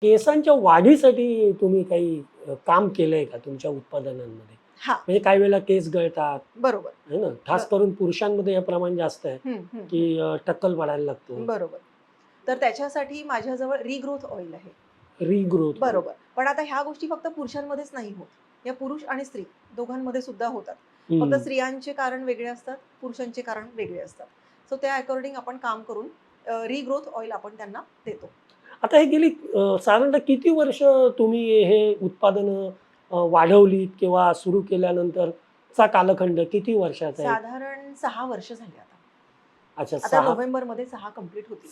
केसांच्या वाढीसाठी तुम्ही काही काम केलंय का तुमच्या उत्पादनांमध्ये? हा म्हणजे काही वेळेला केस गळतात बरोबर. है ना, खास करून पुरुषांमध्ये हे प्रमाण जास्त आहे हम्म, हम्म, की टक्कल पडायला लागतो. बरोबर. तर त्याच्यासाठी माझ्याजवळ रिग्रोथ ऑइल आहे. रिग्रोथ. बरोबर. पण आता ह्या गोष्टी फक्त पुरुषांमध्येच नाही होत. या पुरुष आणि स्त्री दोघांमध्ये सुद्धा होतात. फक्त स्त्रियांचे कारण वेगळे असतात, पुरुषांचे कारण वेगळे असतात. सो त्या अकॉर्डिंग आपण काम करून रिग्रोथ ऑइल आपण त्यांना देतो. आता हे गेली साधारणतः किती वर्ष तुम्ही हे उत्पादन वाढवलीत किंवा सुरू केल्यानंतरचा कालखंड किती वर्षाचा आहे? साधारण 6 वर्ष झाली आता. अच्छा, आता 6. नोव्हेंबरमध्ये 6 कंप्लीट होतील.